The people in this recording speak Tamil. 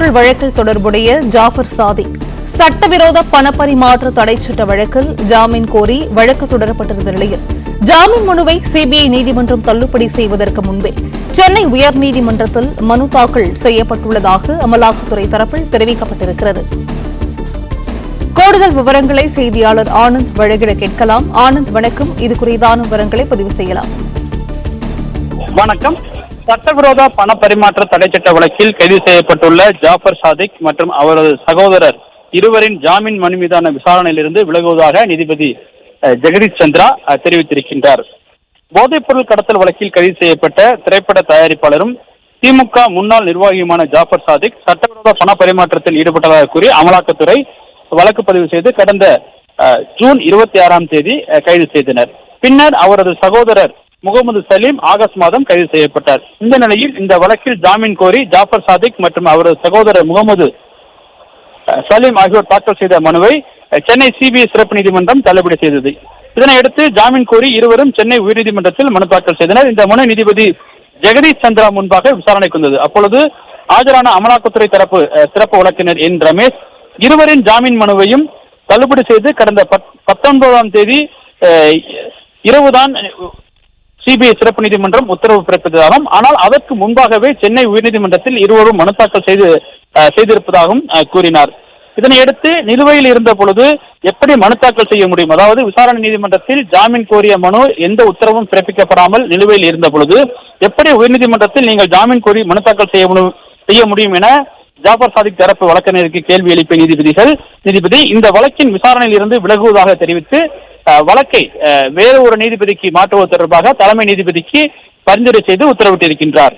போதைப்பொருள் வழக்கில் தொடர்புடைய ஜாஃபர் சாதிக் சட்டவிரோத பணப்பரிமாற்ற தடை சட்ட வழக்கில் ஜாமீன் கோரி வழக்கு தொடரப்பட்டிருந்த நிலையில் ஜாமீன் மனுவை சிபிஐ நீதிமன்றம் தள்ளுபடி செய்வதற்கு முன்பே சென்னை உயர்நீதிமன்றத்தில் மனு தாக்கல் செய்யப்பட்டுள்ளதாக அமலாக்கத்துறை தரப்பில் தெரிவிக்கப்பட்டிருக்கிறது. கூடுதல் விவரங்களை செய்தியாளர் ஆனந்த் வழங்கிட கேட்கலாம். ஆனந்த், வணக்கம். இது குறித்தான விவரங்களை பதிவு செய்யலாம். வணக்கம். சட்டவிரோத பண பரிமாற்ற தடை சட்ட வழக்கில் கைது செய்யப்பட்டுள்ள ஜாஃபர் சாதிக் மற்றும் அவரது சகோதரர் இருவரின் ஜாமீன் மனு மீதான விசாரணையிலிருந்து விலகுவதாக நீதிபதி ஜெகதீஷ் சந்திரா தெரிவித்திருக்கின்றார். போதைப்பொருள் கடத்தல் வழக்கில் கைது செய்யப்பட்ட திரைப்பட தயாரிப்பாளரும் திமுக முன்னாள் நிர்வாகியுமான ஜாஃபர் சாதிக் சட்டவிரோத பண பரிமாற்றத்தில் ஈடுபட்டதாக கூறி அமலாக்கத்துறை வழக்கு பதிவு செய்து கடந்த ஜூன் 26ஆம் தேதி கைது செய்தனர். பின்னர் அவரது சகோதரர் முகமது சலீம் ஆகஸ்ட் மாதம் கைது செய்யப்பட்டார். இந்த நிலையில் இந்த வழக்கில் ஜாமீன் கோரி ஜாஃபர் சாதிக் மற்றும் அவரது சகோதரர் முகமது சலீம் ஆகியோர் தாக்கல் செய்த மனுவை சென்னை சிபிஐ சிறப்பு நீதிமன்றம் தள்ளுபடி செய்தது. இதனையடுத்து ஜாமீன் கோரி இருவரும் சென்னை உயர்நீதிமன்றத்தில் மனு தாக்கல் செய்தனர். இந்த மனு நீதிபதி ஜெகதீஷ் சந்திரா முன்பாக விசாரணைக்கு வந்தது. அப்பொழுது ஆஜரான அமலாக்கத்துறை தரப்பு சிறப்பு வழக்கினர் என் ரமேஷ் இருவரின் ஜாமீன் மனுவையும் தள்ளுபடி செய்து கடந்த 19ஆம் தேதி இரவுதான் சிபிஐ சிறப்பு நீதிமன்றம் உத்தரவு பிறப்பித்ததாகவும், ஆனால் அதற்கு முன்பாகவே சென்னை உயர்நீதிமன்றத்தில் இருவரும் மனு தாக்கல் செய்திருப்பதாகவும் கூறினார். இதனையடுத்து நிலுவையில் இருந்த பொழுது எப்படி மனு தாக்கல் செய்ய முடியும், அதாவது விசாரணை நீதிமன்றத்தில் ஜாமீன் கோரிய மனு எந்த உத்தரவும் பிறப்பிக்கப்படாமல் நிலுவையில் இருந்த பொழுது எப்படி உயர்நீதிமன்றத்தில் நீங்கள் ஜாமீன் கோரி மனு தாக்கல் செய்ய முடியும் என ஜாஃபர் சாதிக் தரப்பு வழக்கறிஞருக்கு கேள்வி எழுப்பிய நீதிபதி இந்த வழக்கின் விசாரணையில் இருந்து விலகுவதாக தெரிவித்து வழக்கை வேறு ஒரு நீதிபதிக்கு மாற்றுவது தொடர்பாக தலைமை நீதிபதிக்கு பரிந்துரை செய்து உத்தரவிட்டிருக்கின்றார்.